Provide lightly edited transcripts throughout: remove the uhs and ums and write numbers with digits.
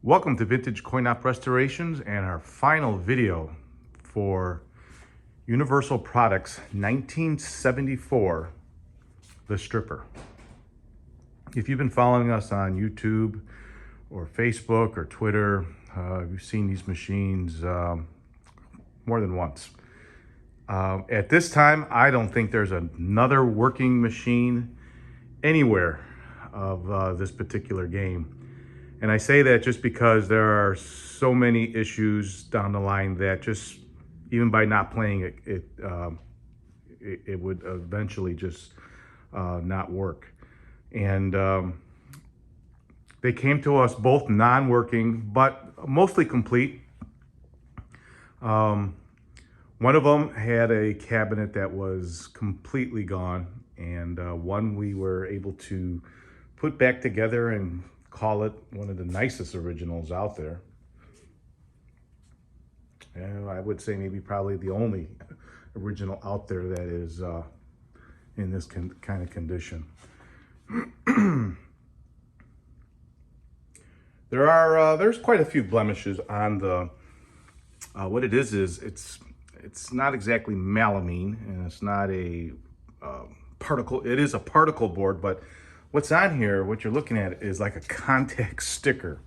Welcome to Vintage Coin-Op Restorations and our final video for Universal Products 1974, The Stripper. If you've been following us on YouTube or Facebook or Twitter, you've seen these machines more than once. At this time, I don't think there's another working machine anywhere of this particular game. And I say that just because there are so many issues down the line that just, even by not playing it, it would eventually just not work. And they came to us both non-working, but mostly complete. One of them had a cabinet that was completely gone, and one we were able to put back together and call it one of the nicest originals out there. And I would say maybe probably the only original out there that is in this kind of condition. There's quite a few blemishes on the, what it is it's not exactly melamine, and it's not a particle, it is a particle board, but what's on here, what you're looking at, is like a contact sticker.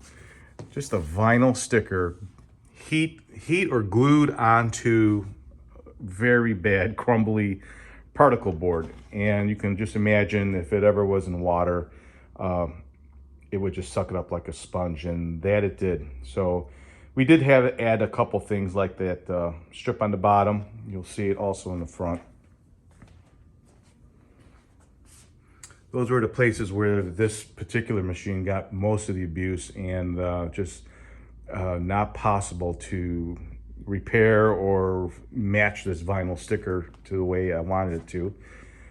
Just a vinyl sticker, heat or glued onto very bad, crumbly particle board. And you can just imagine if it ever was in water, it would just suck it up like a sponge, and that it did. So we did have to add a couple things like that strip on the bottom. You'll see it also in the front. Those were the places where this particular machine got most of the abuse, and just not possible to repair or match this vinyl sticker to the way I wanted it to.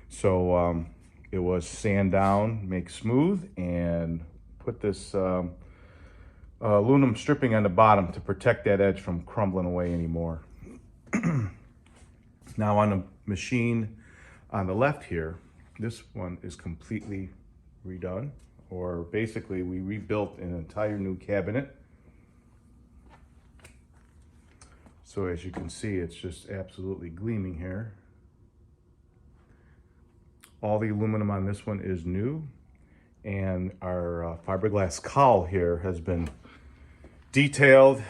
So it was sand down, make smooth, and put this aluminum stripping on the bottom to protect that edge from crumbling away anymore. Now on the machine on the left here, this one is completely redone, or basically we rebuilt an entire new cabinet. So as you can see, it's just absolutely gleaming here. All the aluminum on this one is new, and our fiberglass cowl here has been detailed,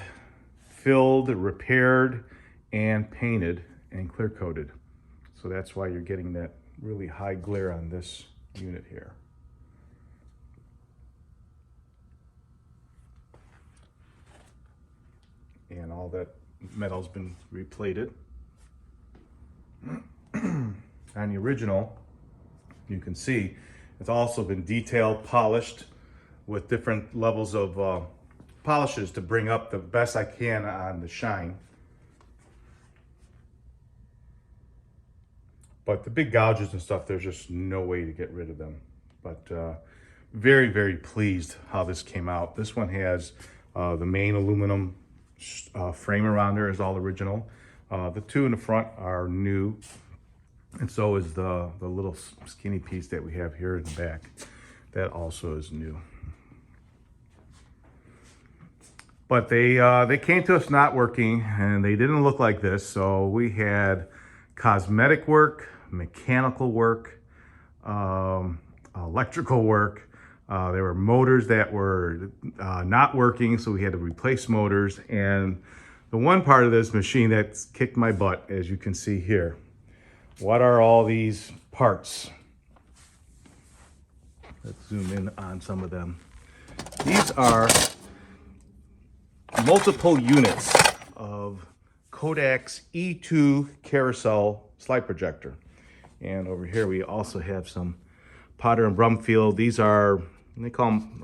filled, repaired, and painted and clear coated. So that's why you're getting that really high glare on this unit here. And all that metal's been replated. On the original, you can see it's also been detailed, polished with different levels of polishes to bring up the best I can on the shine. But the big gouges and stuff, there's just no way to get rid of them. But very, very pleased how this came out. This one has the main aluminum frame around there is all original. The two in the front are new. And so is the little skinny piece that we have here in the back. That also is new. But they came to us not working, and they didn't look like this. So we had cosmetic work, mechanical work, electrical work. There were motors that were not working, so we had to replace motors. And the one part of this machine that's kicked my butt, as you can see here, what are all these parts? Let's zoom in on some of them. These are multiple units of Kodak's E2 carousel slide projector. And over here we also have some Potter and Brumfield. These are, they call them,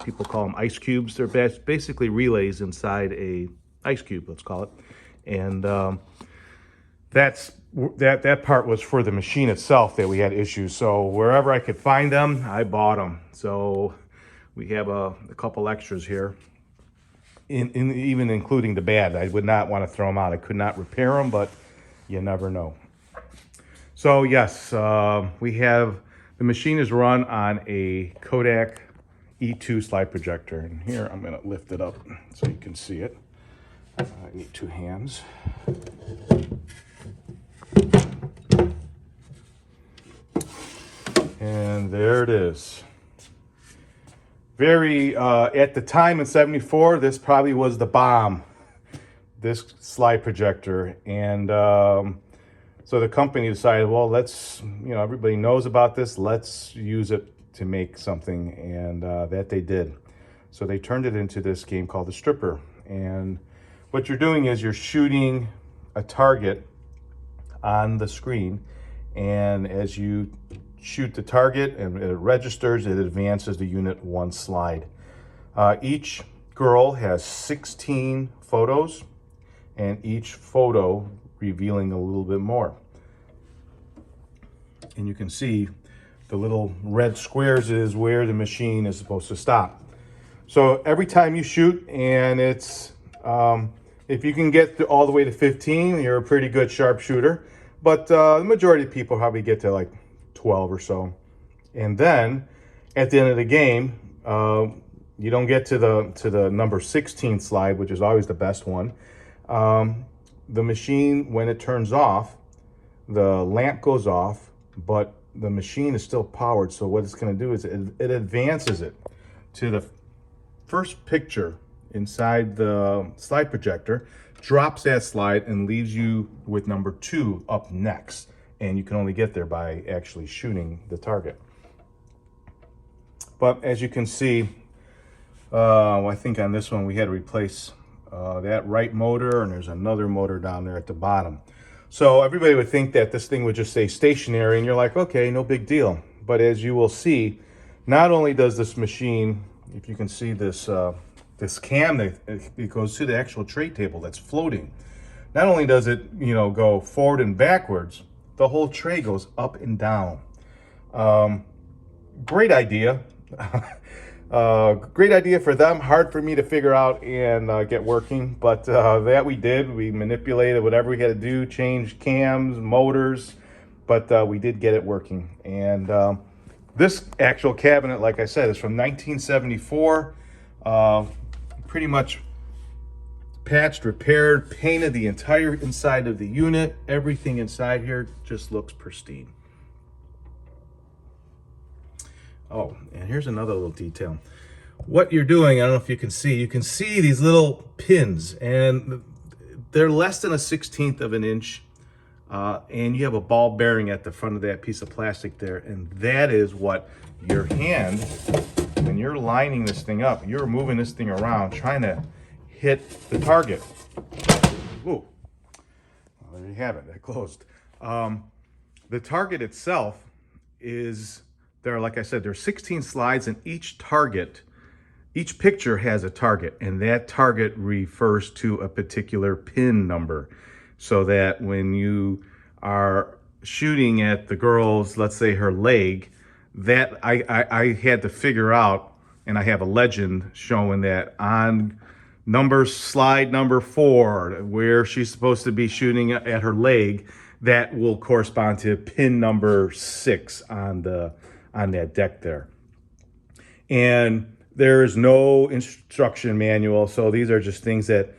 people call them ice cubes. They're basically relays inside a ice cube, let's call it. And that part was for the machine itself that we had issues. So wherever I could find them, I bought them. So we have a couple extras here, even including the bad. I would not want to throw them out. I could not repair them, but you never know. So yes, we have, the machine is run on a Kodak E2 slide projector. And here I'm going to lift it up so you can see it. I need two hands. And there it is. Very, at the time in '74, this probably was the bomb, this slide projector. And so the company decided, well, let's, everybody knows about this, let's use it to make something. And that they did. So they turned it into this game called the Stripper. And what you're doing is you're shooting a target on the screen. And as you shoot the target and it registers, it advances the unit one slide. Each girl has 16 photos, and each photo revealing a little bit more. And you can see the little red squares is where the machine is supposed to stop. So every time you shoot, and it's, if you can get all the way to 15, you're a pretty good sharpshooter. But the majority of people probably get to like 12 or so. And then at the end of the game, you don't get to the number 16 slide, which is always the best one. The machine, when it turns off, the lamp goes off, but the machine is still powered. So what it's going to do is it advances it to the first picture inside the slide projector, drops that slide, and leaves you with number 2 up next. And you can only get there by actually shooting the target. But as you can see, I think on this one we had to replace that right motor, and there's another motor down there at the bottom. So everybody would think that this thing would just stay stationary, and you're like, okay, no big deal. But as you will see, not only does this machine, if you can see this, this cam that it goes to the actual tray table that's floating. Not only does it, go forward and backwards, the whole tray goes up and down. Great idea. Great idea for them. Hard for me to figure out and get working, but that we did. We manipulated whatever we had to do, change cams, motors, but we did get it working. And this actual cabinet, like I said, is from 1974. Pretty much patched, repaired, painted the entire inside of the unit. Everything inside here just looks pristine. Oh, and here's another little detail. What you're doing, I don't know if you can see these little pins, and they're less than a 1/16 of an inch. And you have a ball bearing at the front of that piece of plastic there. And that is what your hand, when you're lining this thing up, you're moving this thing around, trying to hit the target. Ooh, well, there you have it, that closed. The target itself is, like I said, there's 16 slides, and each picture has a target, and that target refers to a particular pin number. So that when you are shooting at the girl's, let's say her leg, that I had to figure out, and I have a legend showing that on slide number 4, where she's supposed to be shooting at her leg, that will correspond to pin number 6 on that deck there. And there's no instruction manual, so these are just things that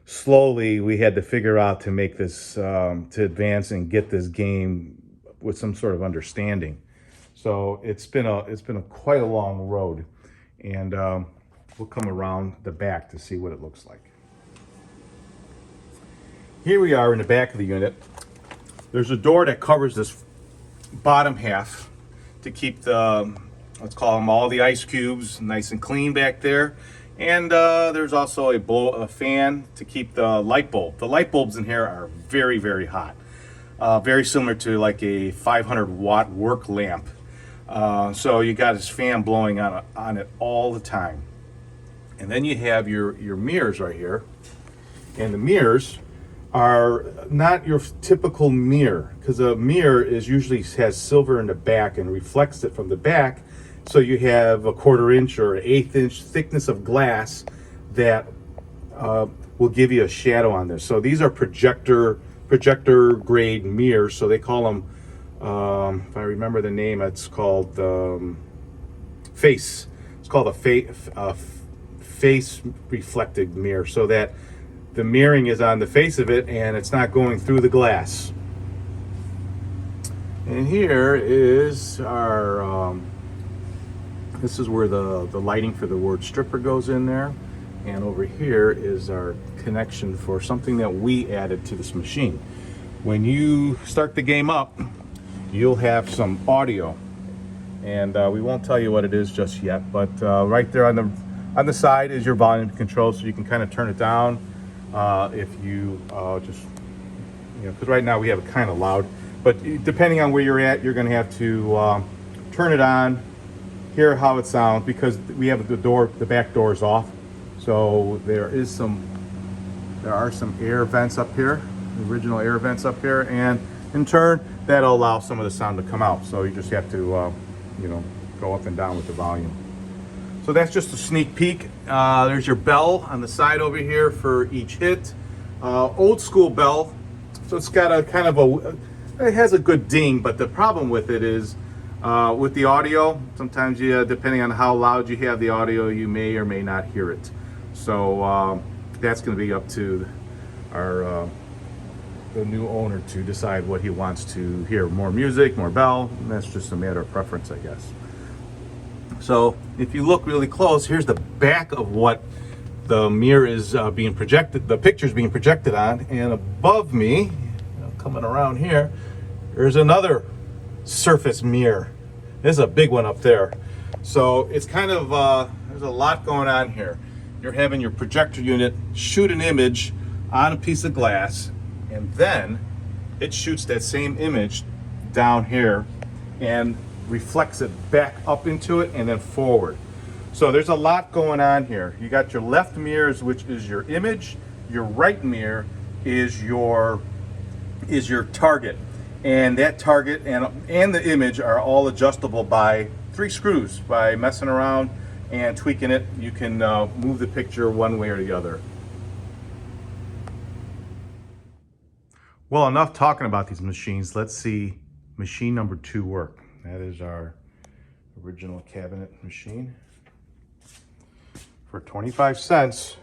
slowly we had to figure out to make this, to advance and get this game with some sort of understanding. So it's been quite a long road, and we'll come around the back to see what it looks like. Here we are in the back of the unit. There's a door that covers this bottom half to keep the, let's call them all the ice cubes, nice and clean back there. And there's also a fan to keep the light bulb. The light bulbs in here are very, very hot. Very similar to like a 500 watt work lamp. So you got this fan blowing on it all the time. And then you have your mirrors right here. And the mirrors are not your typical mirror, because a mirror usually has silver in the back and reflects it from the back. So you have a 1/4 inch or 1/8 inch thickness of glass that will give you a shadow on this. So these are projector grade mirrors. So they call them, if I remember the name, it's called face. it's called a face reflected mirror, so that the mirroring is on the face of it and it's not going through the glass. And here is our, this is where the lighting for the word stripper goes in there. And over here is our connection for something that we added to this machine. When you start the game up, you'll have some audio. And we won't tell you what it is just yet, but right there on the side is your volume control, so you can kind of turn it down if you just, you know, because right now we have it kind of loud. But depending on where you're at, you're going to have to turn it on, hear how it sounds, because we have the back door is off. So there are some air vents up here, the original air vents up here, and in turn that'll allow some of the sound to come out. So you just have to, you know, go up and down with the volume. So that's just a sneak peek. There's your bell on the side over here for each hit. Old school bell, so it's got a kind of it has a good ding, but the problem with it is with the audio, sometimes you, depending on how loud you have the audio, you may or may not hear it. So that's going to be up to our the new owner to decide what he wants to hear. More music, more bell, and that's just a matter of preference, I guess. So if you look really close, here's the back of what the mirror is being projected, the picture's being projected on, and above me, you know, coming around here, there's another surface mirror. There's a big one up there. So it's kind of, there's a lot going on here. You're having your projector unit shoot an image on a piece of glass, and then it shoots that same image down here and reflects it back up into it and then forward. So there's a lot going on here. You got your left mirrors, which is your image. Your right mirror is your target. And that target and the image are all adjustable by 3 screws. By messing around and tweaking it, you can move the picture one way or the other. Well, enough talking about these machines. Let's see machine number 2 work. That is our original cabinet machine. For 25 cents,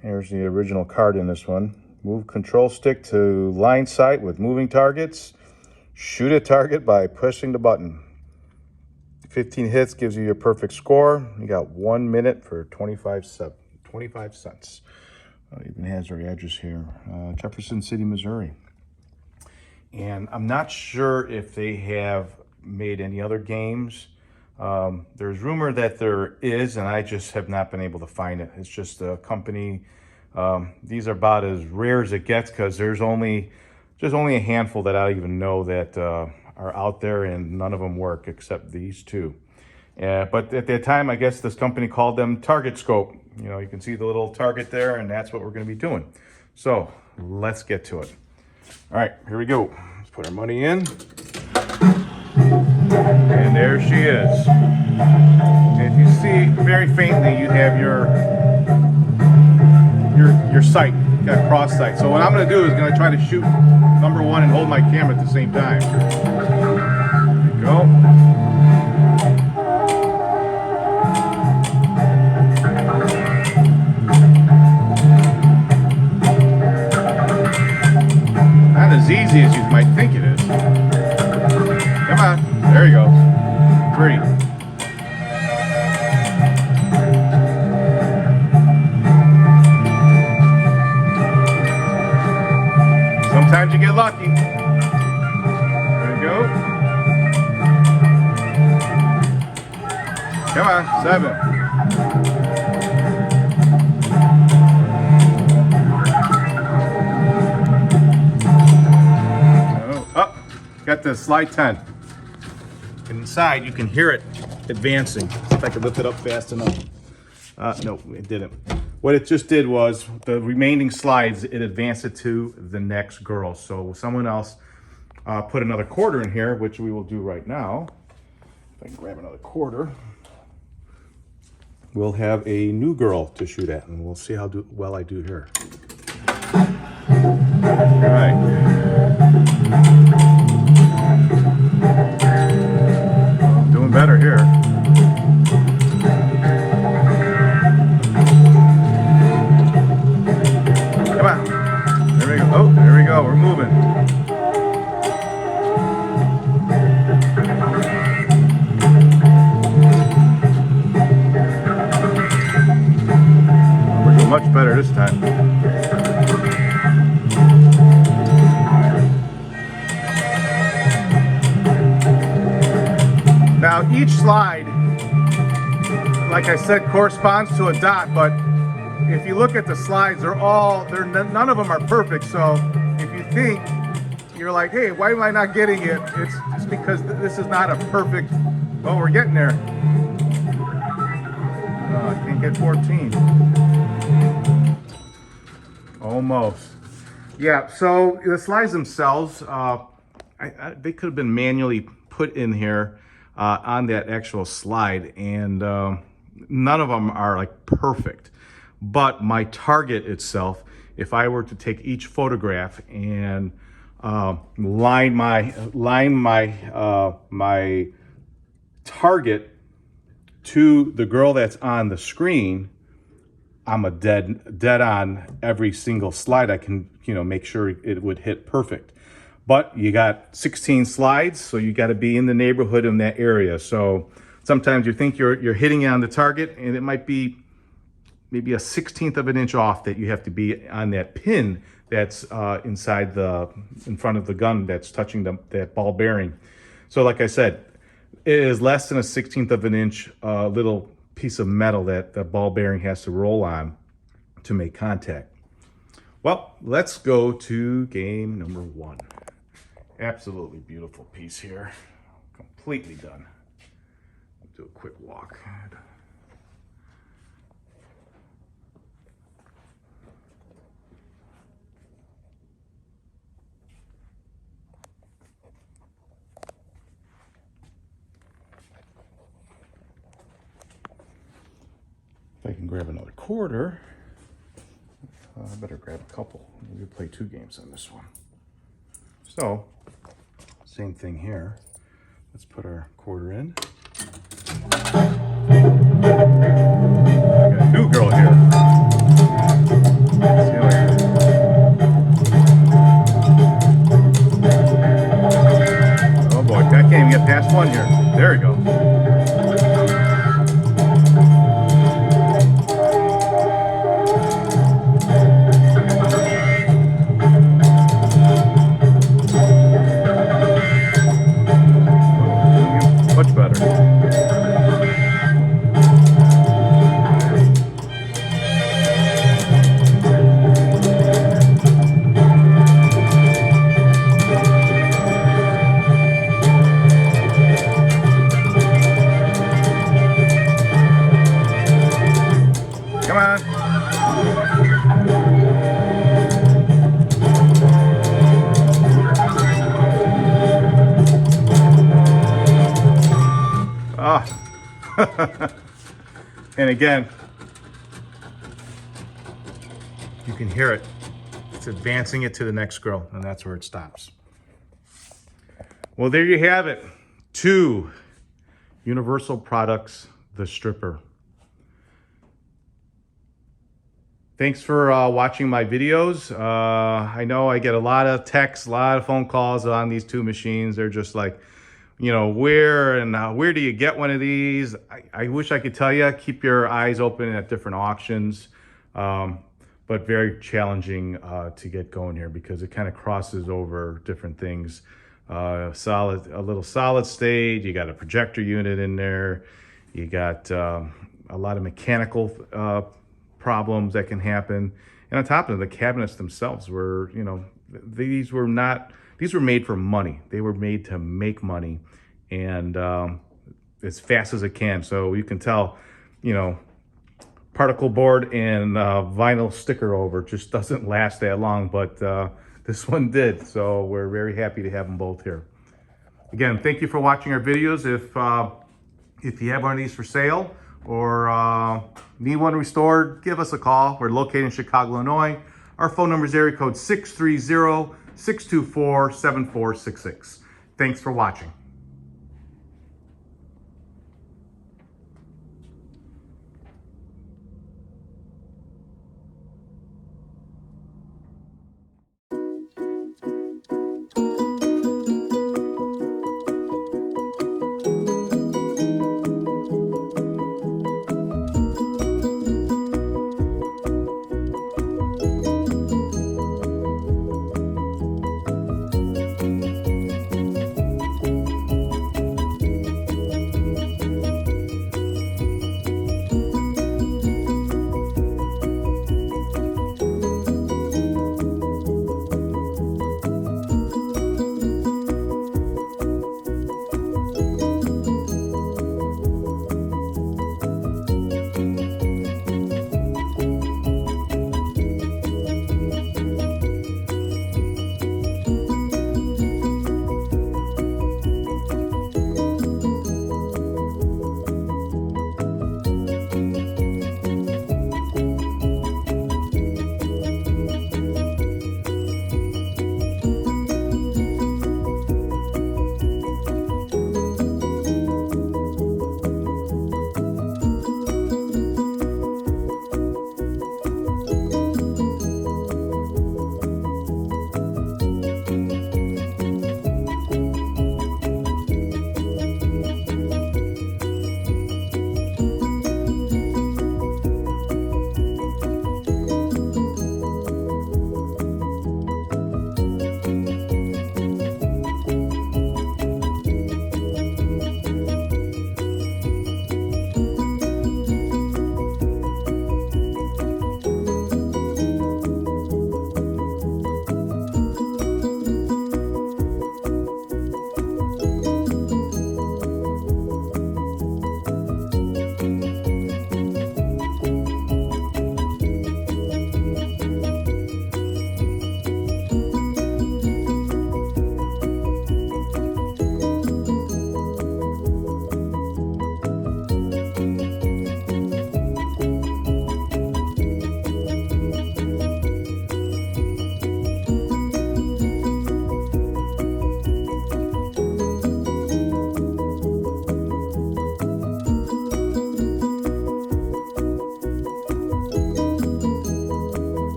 here's the original card in this one. Move control stick to line sight with moving targets. Shoot a target by pushing the button. 15 hits gives you your perfect score. You got 1 minute for 25 cents. It even has our address here, Jefferson City, Missouri. And I'm not sure if they have made any other games. There's rumor that there is, and I just have not been able to find it. It's just a company. These are about as rare as it gets, because there's only a handful that I even know that are out there, and none of them work except these 2. But at that time, I guess this company called them Target Scope. You know, you can see the little target there, and that's what we're going to be doing. So let's get to it. All right, here we go. Let's put our money in. And there she is. And you see very faintly, you have your sight, got cross sight. So what I'm going to do is going to try to shoot number 1 and hold my camera at the same time. There you go. Not as easy as you might think it is. Come on, there he goes. 3. Sometimes you get lucky. There we go. Come on, 7. Got the slide 10. Inside, you can hear it advancing. See if I can lift it up fast enough. No, it didn't. What it just did was, the remaining slides, it advanced it to the next girl. So someone else put another quarter in here, which we will do right now. If I can grab another quarter. We'll have a new girl to shoot at, and we'll see how well I do here. All right. Doing better here. we're moving. We're doing much better this time. Now each slide, like I said, corresponds to a dot, but if you look at the slides, none of them are perfect. So if you think you're like, hey, why am I not getting it? It's because this is not a perfect. Well, we're getting there. I can't get 14. Almost. Yeah. So the slides themselves, they could have been manually put in here on that actual slide, and none of them are like perfect. But my target itself, if I were to take each photograph and line my target to the girl that's on the screen, I'm a dead on every single slide. I can, make sure it would hit perfect. But you got 16 slides, so you got to be in the neighborhood in that area. So sometimes you think you're hitting on the target, and it might be maybe a 1/16 of an inch off that you have to be on that pin that's in front of the gun that's touching that ball bearing. So like I said, it is less than a 1/16 of an inch little piece of metal that the ball bearing has to roll on to make contact. Well, let's go to game number 1. Absolutely beautiful piece here. Completely done. Do a quick walk. If I can grab another quarter, I better grab a couple. We'll play 2 games on this one. So, same thing here. Let's put our quarter in. I got a new girl here. See you later. Oh boy, I can't even get past 1 here. There we go. Much better. Come on. And again, you can hear it. It's advancing it to the next girl, and that's where it stops. Well, there you have it. 2 Universal products, the stripper. Thanks for watching my videos. I know I get a lot of texts, a lot of phone calls on these 2 machines. They're just like, where do you get one of these? I wish I could tell you. Keep your eyes open at different auctions, but very challenging to get going here because it kind of crosses over different things. A little solid state. You got a projector unit in there. You got a lot of mechanical problems that can happen. And on top of it, the cabinets themselves were, these were made for money. They were made to make money, and as fast as it can. So you can tell, particle board and vinyl sticker over just doesn't last that long, but this one did. So we're very happy to have them both here. Again, thank you for watching our videos. If you have one of these for sale or need one restored, give us a call. We're located in Chicago, Illinois. Our phone number is area code 630-624-7466. Thanks for watching.